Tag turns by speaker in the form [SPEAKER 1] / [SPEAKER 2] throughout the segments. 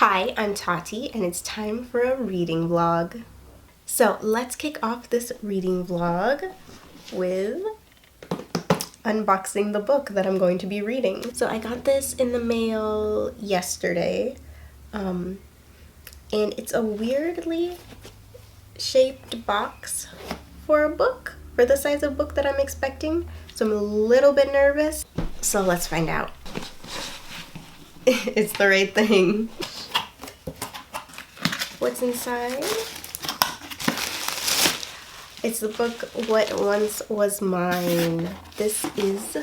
[SPEAKER 1] Hi, I'm Tati, and it's time for a reading vlog. So let's kick off this reading vlog with unboxing the book that I'm going to be reading. So I got this in the mail yesterday, and it's a weirdly shaped box for a book, for the size of book that I'm expecting. So I'm a little bit nervous. So let's find out. It's the right thing. What's inside? It's the book What Once Was Mine. This is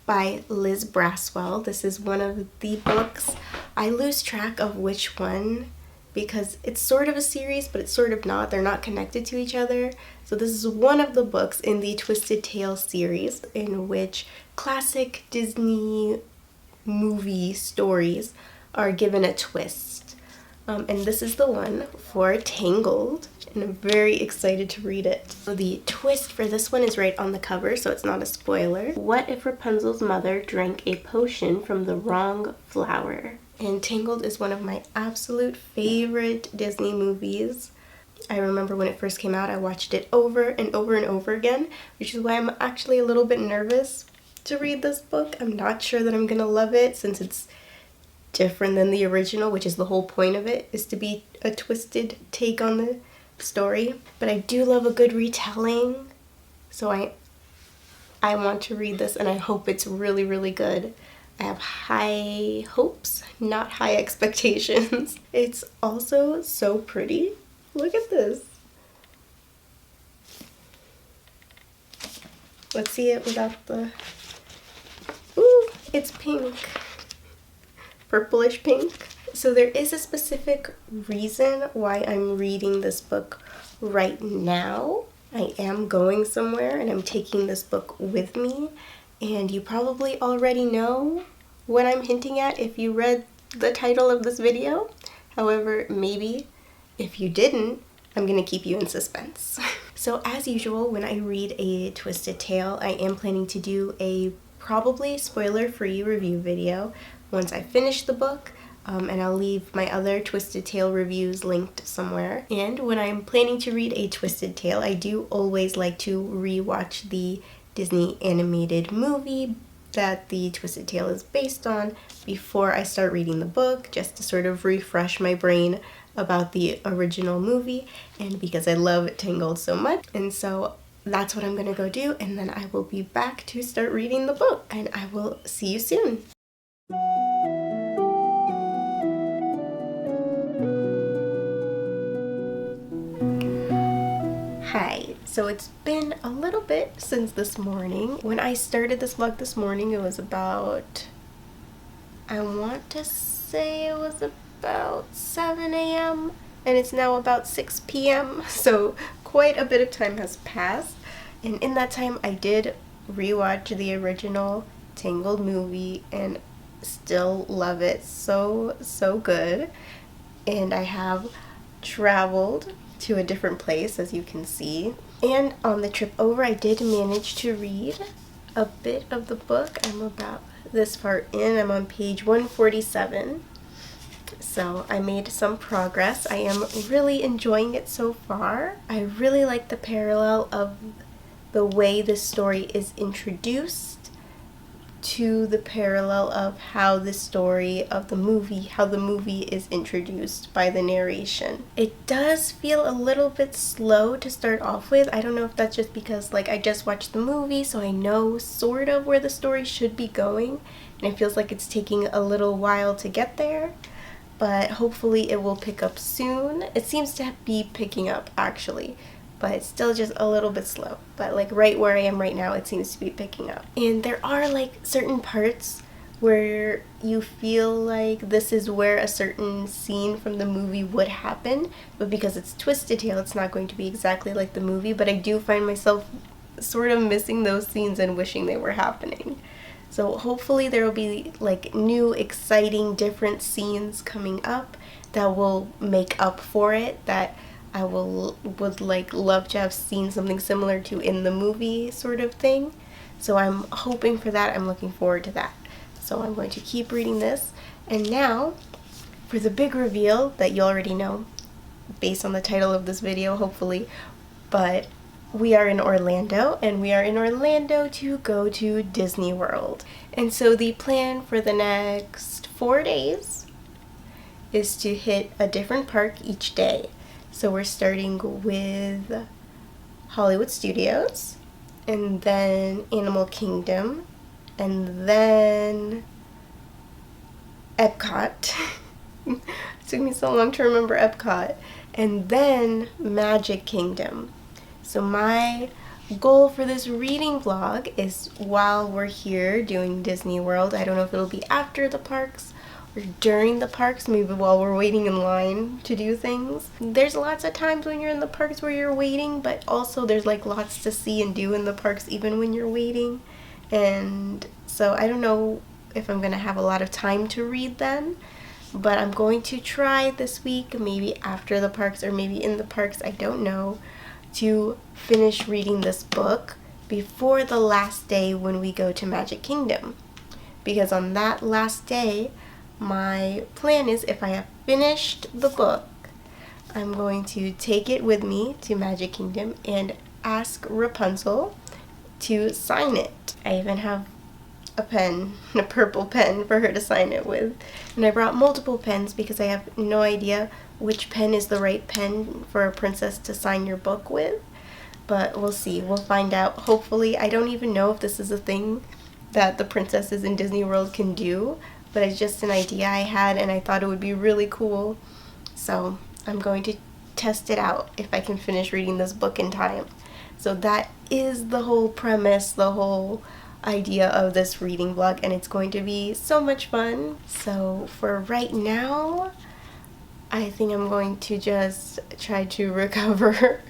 [SPEAKER 1] by Liz Braswell. This is one of the books. I lose track of which one because it's sort of a series, but it's sort of not. They're not connected to each other. So this is one of the books in the Twisted Tales series in which classic Disney movie stories are given a twist. And this is the one for Tangled, and I'm very excited to read it. So the twist for this one is right on the cover, so it's not a spoiler. What if Rapunzel's mother drank a potion from the wrong flower? And Tangled is one of my absolute favorite Disney movies. I remember when it first came out, I watched it over and over and over again, which is why I'm actually a little bit nervous to read this book. I'm not sure that I'm gonna love it since it's different than the original, which is the whole point of it, is to be a twisted take on the story. But I do love a good retelling, so I want to read this, and I hope it's really, really good. I have high hopes, not high expectations. It's also so pretty. Look at this. Let's see it without the... Ooh, it's pink. Purplish pink. So there is a specific reason why I'm reading this book right now. I am going somewhere and I'm taking this book with me, and you probably already know what I'm hinting at if you read the title of this video. However, maybe if you didn't, I'm gonna keep you in suspense. So as usual, when I read a Twisted Tale, I am planning to do a probably spoiler-free review video once I finish the book, and I'll leave my other Twisted Tale reviews linked somewhere. And when I'm planning to read a Twisted Tale, I do always like to rewatch the Disney animated movie that the Twisted Tale is based on before I start reading the book, just to sort of refresh my brain about the original movie, and because I love Tangled so much. And so that's what I'm gonna go do, and then I will be back to start reading the book, and I will see you soon. Hi, so it's been a little bit since this morning. When I started this vlog this morning, it was about, I want to say it was about 7 a.m. and it's now about 6 p.m. So quite a bit of time has passed. And in that time, I did rewatch the original Tangled movie and still love it. So good. And I have traveled to a different place, as you can see. And on the trip over, I did manage to read a bit of the book. I'm about this far in. I'm on page 147. So I made some progress. I am really enjoying it so far. I really like the parallel of the way this story is introduced to the parallel of how the story of the movie is introduced by the narration. It does feel a little bit slow to start off with. I don't know if that's just because I just watched the movie, so I know sort of where the story should be going, and it feels like it's taking a little while to get there. But hopefully it will pick up soon. It seems to be picking up, actually, but it's still just a little bit slow. But right where I am right now, it seems to be picking up. And there are certain parts where you feel like this is where a certain scene from the movie would happen, but because it's Twisted Tale, it's not going to be exactly like the movie. But I do find myself sort of missing those scenes and wishing they were happening. So hopefully there will be new, exciting, different scenes coming up that will make up for it, that I would love to have seen something similar to in the movie sort of thing. So I'm hoping for that. I'm looking forward to that. So I'm going to keep reading this, And now, for the big reveal that you already know, based on the title of this video, hopefully, but we are in Orlando, and we are in Orlando to go to Disney World. And so the plan for the next 4 days is to hit a different park each day. So we're starting with Hollywood Studios, and then Animal Kingdom, and then Epcot. It took me so long to remember Epcot. And then Magic Kingdom. So my goal for this reading vlog is, while we're here doing Disney World, I don't know if it'll be after the parks or during the parks, maybe while we're waiting in line to do things. There's lots of times when you're in the parks where you're waiting, but also there's like lots to see and do in the parks even when you're waiting. And so I don't know if I'm gonna have a lot of time to read then, but I'm going to try this week, maybe after the parks or maybe in the parks, I don't know, to finish reading this book before the last day when we go to Magic Kingdom. Because on that last day, my plan is, if I have finished the book, I'm going to take it with me to Magic Kingdom and ask Rapunzel to sign it. I even have a pen, a purple pen for her to sign it with. And I brought multiple pens because I have no idea which pen is the right pen for a princess to sign your book with. But we'll see. We'll find out. Hopefully, I don't even know if this is a thing that the princesses in Disney World can do, but it's just an idea I had and I thought it would be really cool. So I'm going to test it out if I can finish reading this book in time. So that is the whole premise, the whole idea of this reading vlog, and it's going to be so much fun. So for right now, I think I'm going to just try to recover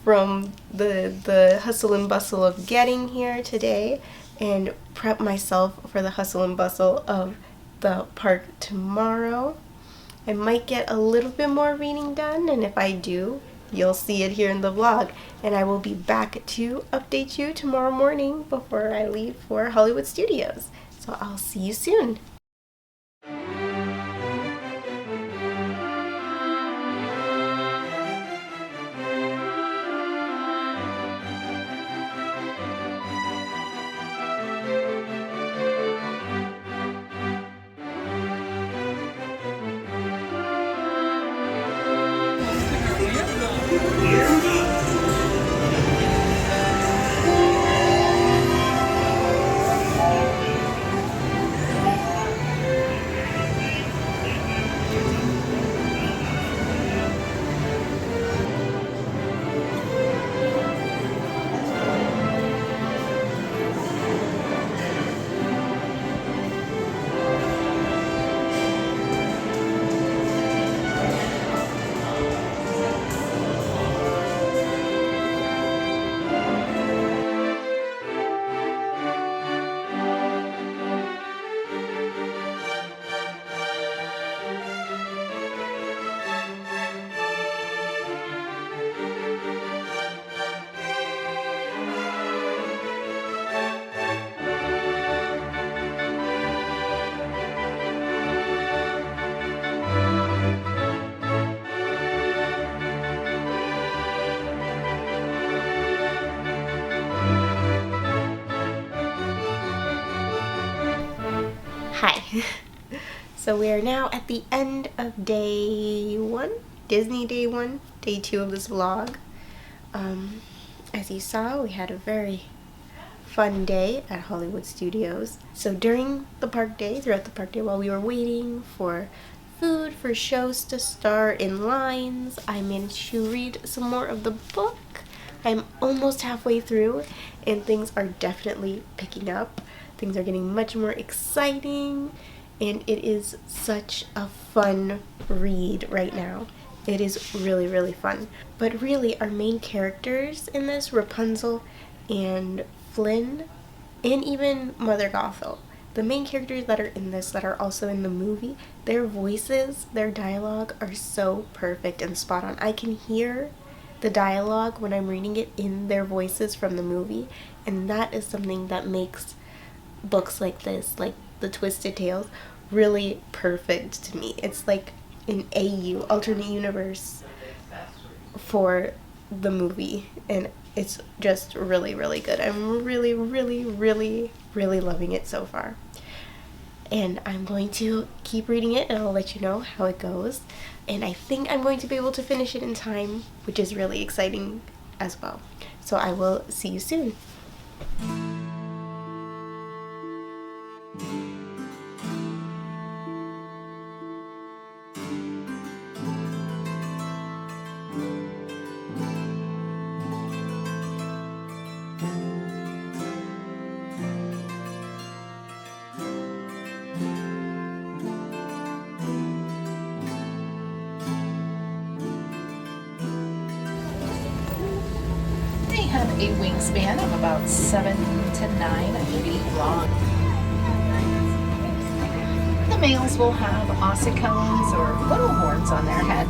[SPEAKER 1] from the hustle and bustle of getting here today and prep myself for the hustle and bustle of the park tomorrow. I might get a little bit more reading done, and if I do, you'll see it here in the vlog, and I will be back to update you tomorrow morning before I leave for Hollywood Studios. So I'll see you soon. Hi. So we are now at the end of day 1, Disney day 1, day 2 of this vlog. As you saw, we had a very fun day at Hollywood Studios. So during the park day, throughout the park day, while we were waiting for food, for shows to start, in lines, I managed to read some more of the book. I'm almost halfway through, and things are definitely picking up. Things are getting much more exciting, and it is such a fun read right now. It is really, really fun. But really, our main characters in this, Rapunzel and Flynn, and even Mother Gothel, the main characters that are in this, that are also in the movie, their voices, their dialogue are so perfect and spot on. I can hear the dialogue when I'm reading it in their voices from the movie, and that is something that makes books like this, like The Twisted Tales, really perfect to me. It's like an AU, alternate universe, for the movie, and it's just really, really good. I'm really, really, really, really loving it so far. And I'm going to keep reading it, and I'll let you know how it goes. And I think I'm going to be able to finish it in time, which is really exciting as well. So I will see you soon.
[SPEAKER 2] Have a wingspan of about 7 to 9 feet long. The males will have ossicones or little horns on their head.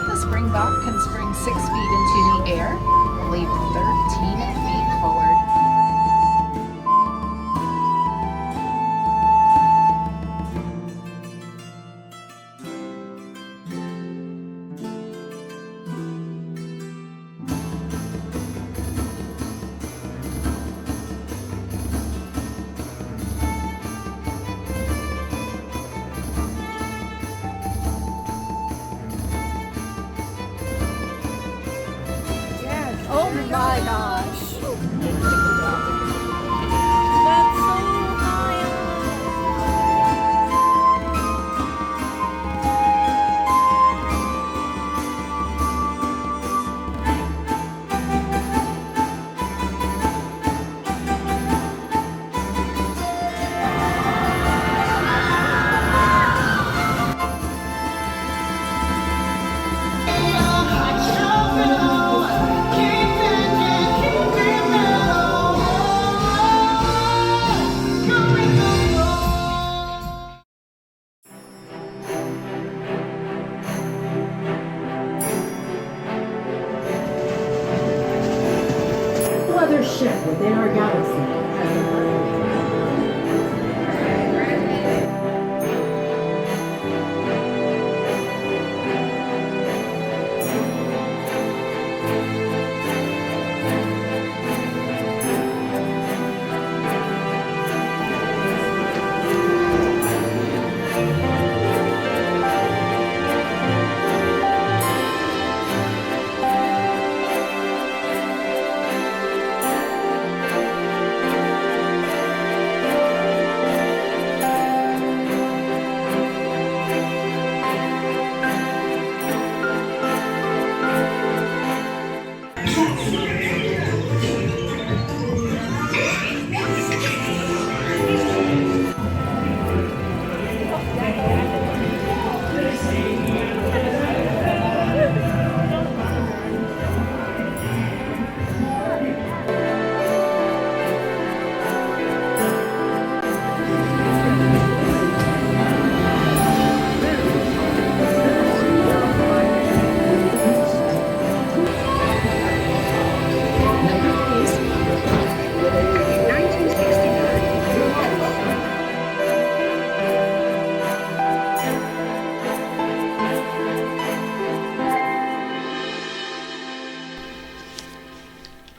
[SPEAKER 2] The springbok can spring 6 feet into the air, leap 13 feet forward.
[SPEAKER 3] Oh my gosh. That's so high.
[SPEAKER 4] Other ship within our galaxy.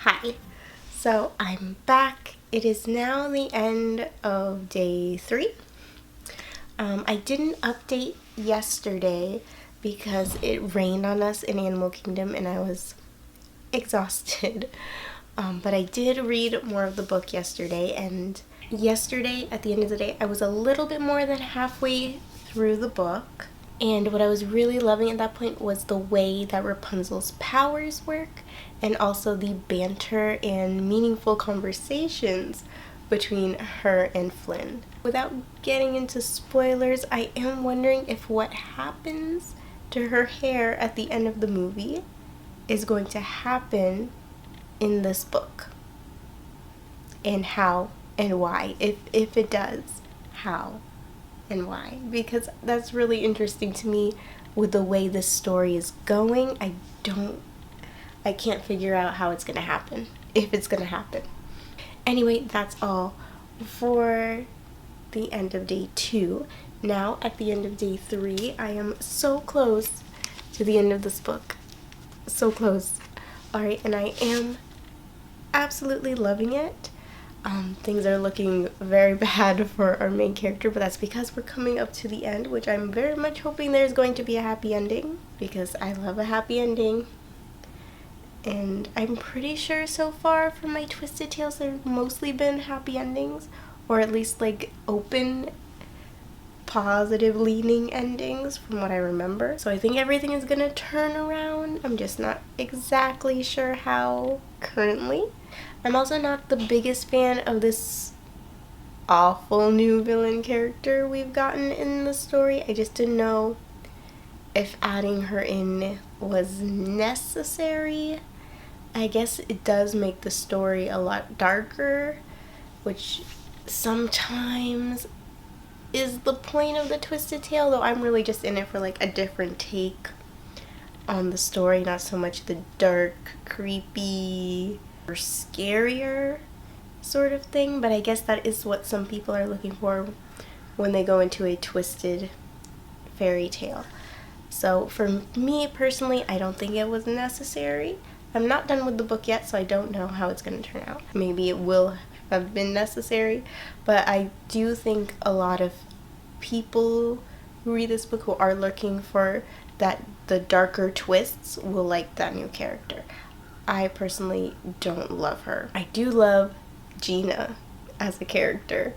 [SPEAKER 1] Hi. So I'm back. It is now the end of day 3. I didn't update yesterday because it rained on us in Animal Kingdom and I was exhausted. But I did read more of the book yesterday, and yesterday at the end of the day I was a little bit more than halfway through the book. And what I was really loving at that point was the way that Rapunzel's powers work, and also the banter and meaningful conversations between her and Flynn. Without getting into spoilers, I am wondering if what happens to her hair at the end of the movie is going to happen in this book. And how and why. If it does, how and why. Because that's really interesting to me with the way this story is going. I can't figure out how it's gonna happen. if it's gonna happen. Anyway, that's all for the end of day 2. Now at the end of day 3, I am so close to the end of this book. So close. Alright, and I am absolutely loving it. Things are looking very bad for our main character, but that's because we're coming up to the end, which I'm very much hoping there's going to be a happy ending, because I love a happy ending. And I'm pretty sure so far from my Twisted Tales they've mostly been happy endings, or at least like open, positive leaning endings from what I remember. So I think everything is gonna turn around. I'm just not exactly sure how currently. I'm also not the biggest fan of this awful new villain character we've gotten in the story. I just didn't know if adding her in was necessary. I guess it does make the story a lot darker, which sometimes is the point of the Twisted Tale, though I'm really just in it for like a different take on the story, not so much the dark, creepy, or scarier sort of thing, but I guess that is what some people are looking for when they go into a twisted fairy tale. So for me personally, I don't think it was necessary. I'm not done with the book yet, so I don't know how it's going to turn out. Maybe it will have been necessary, but I do think a lot of people who read this book who are looking for the darker twists will like that new character. I personally don't love her. I do love Gina as a character.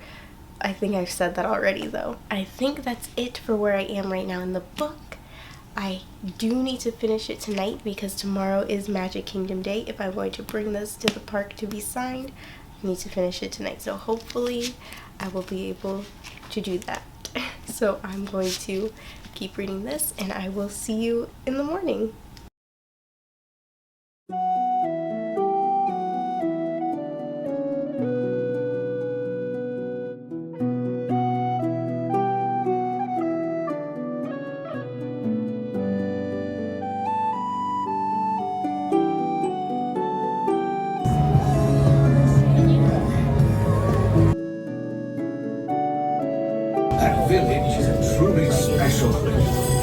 [SPEAKER 1] I think I've said that already though. I think that's it for where I am right now in the book. I do need to finish it tonight because tomorrow is Magic Kingdom Day. If I'm going to bring this to the park to be signed, I need to finish it tonight. So hopefully I will be able to do that. So I'm going to keep reading this and I will see you in the morning.
[SPEAKER 5] That village is a truly special place.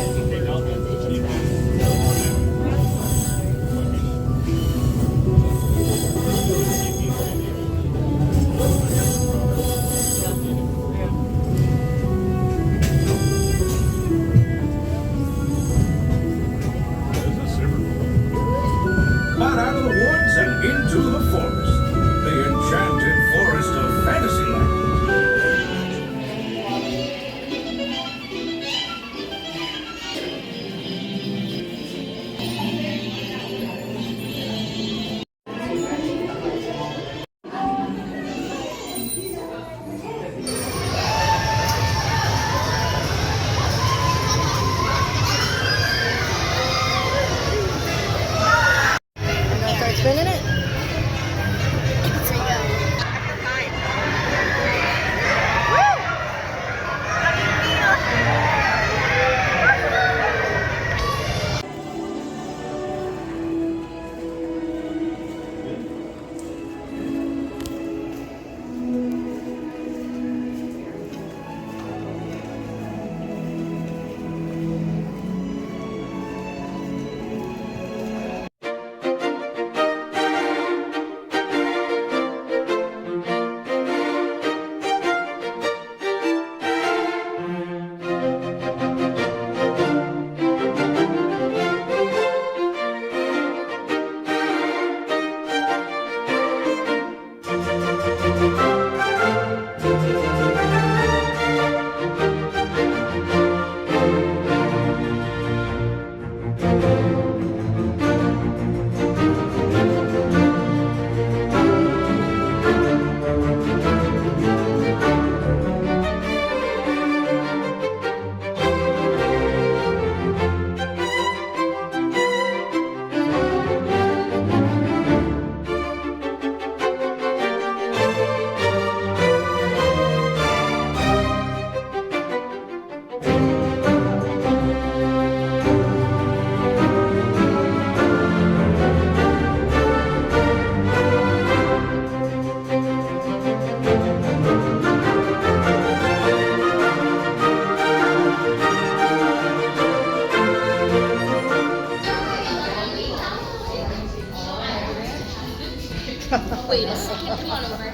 [SPEAKER 5] Come on over.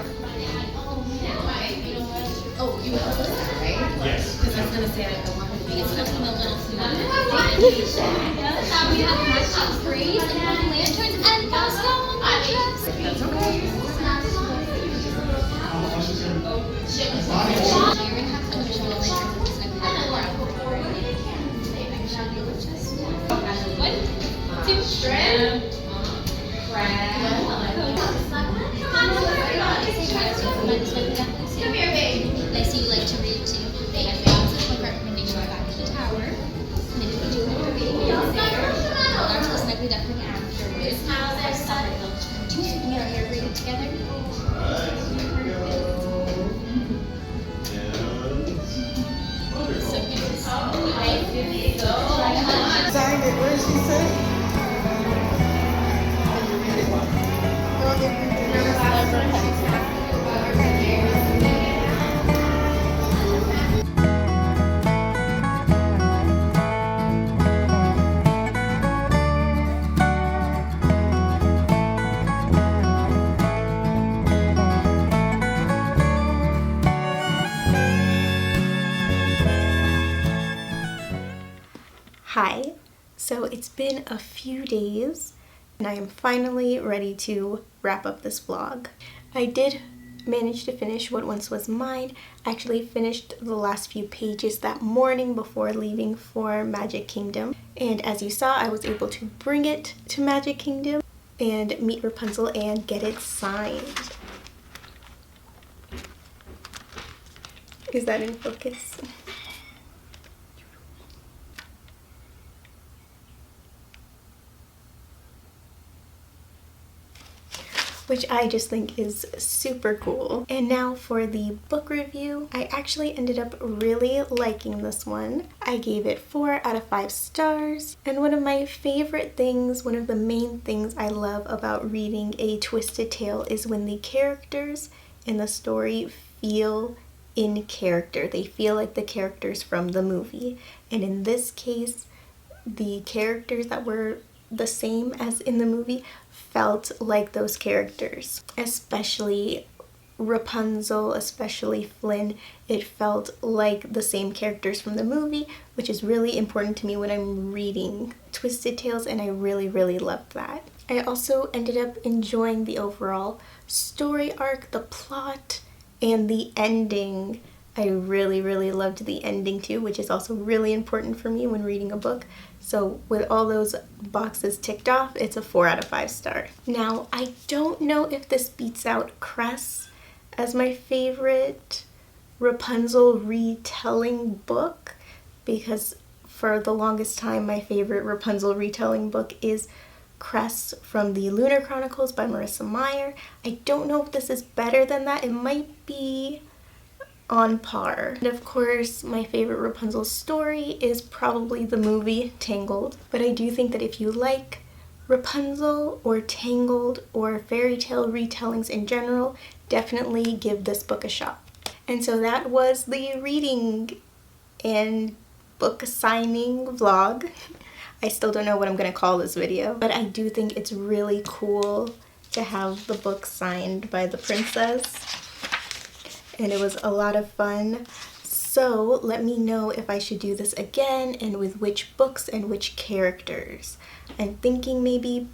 [SPEAKER 5] Oh, you have this, right? Yes. Because I was gonna say I want her to be a little we have matching trees and lanterns and Bosco matches. That's okay. You're gonna have some visual lanterns. One, two, shrimp. Come here, babe. I see you like to read too. That's a recommendation back to the tower. And then you can do it with your baby down there. We'll learn to snugly duckling afterwards. Do you think our hair braided together? So good.
[SPEAKER 1] Designed it. Where does she say? Hi, so it's been a few days and I am finally ready to wrap up this vlog. I did manage to finish what once was mine. I actually finished the last few pages that morning before leaving for Magic Kingdom, and as you saw, I was able to bring it to Magic Kingdom and meet Rapunzel and get it signed. Is that in focus? Which I just think is super cool. And now for the book review. I actually ended up really liking this one. I gave it 4 out of 5 stars. And one of my favorite things, one of the main things I love about reading a twisted tale is when the characters in the story feel in character. They feel like the characters from the movie. And in this case, the characters that were the same as in the movie felt like those characters, especially Rapunzel, especially Flynn. It felt like the same characters from the movie, which is really important to me when I'm reading twisted tales, and I really loved that. I also ended up enjoying the overall story arc, the plot, and the ending. I really loved the ending too, which is also really important for me when reading a book. So with all those boxes ticked off, it's a 4 out of 5 star. Now, I don't know if this beats out Cress as my favorite Rapunzel retelling book, because for the longest time, my favorite Rapunzel retelling book is Cress from the Lunar Chronicles by Marissa Meyer. I don't know if this is better than that. It might be on par. And of course, my favorite Rapunzel story is probably the movie Tangled, but I do think that if you like Rapunzel or Tangled or fairy tale retellings in general, definitely give this book a shot. And so that was the reading and book signing vlog. I still don't know what I'm gonna call this video, but I do think it's really cool to have the book signed by the princess. And it was a lot of fun. So let me know if I should do this again and with which books and which characters. I'm thinking maybe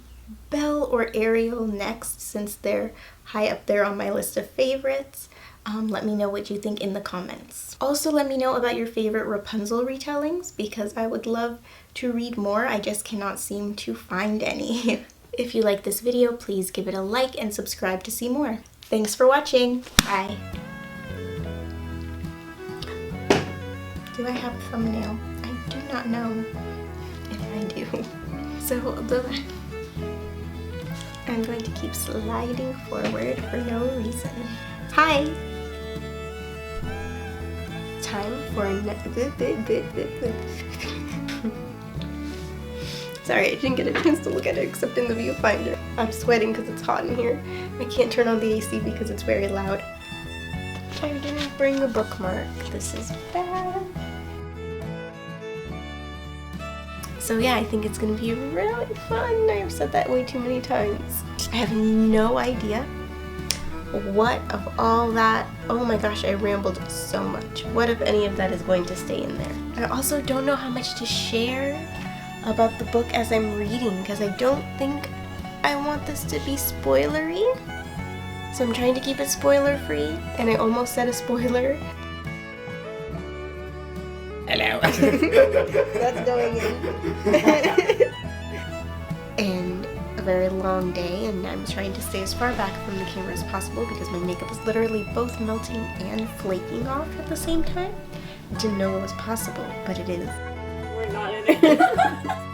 [SPEAKER 1] Belle or Ariel next, since they're high up there on my list of favorites. Let me know what you think in the comments. Also, let me know about your favorite Rapunzel retellings, because I would love to read more. I just cannot seem to find any. If you like this video, please give it a like and subscribe to see more. Thanks for watching. Bye. Do I have a thumbnail? I do not know if I do. So I'm going to keep sliding forward for no reason. Hi! Time for Sorry, I didn't get a chance to look at it except in the viewfinder. I'm sweating because it's hot in here. I can't turn on the AC because it's very loud. I didn't bring a bookmark. This is bad. So yeah, I think it's gonna be really fun. I've said that way too many times. I have no idea what of all that, oh my gosh, I rambled so much. What if any of that is going to stay in there? I also don't know how much to share about the book as I'm reading, because I don't think I want this to be spoilery. So I'm trying to keep it spoiler free, and I almost said a spoiler. Hello. That's going in. And a very long day, and I'm trying to stay as far back from the camera as possible because my makeup is literally both melting and flaking off at the same time. I didn't know it was possible, but it is.
[SPEAKER 3] We're not in it.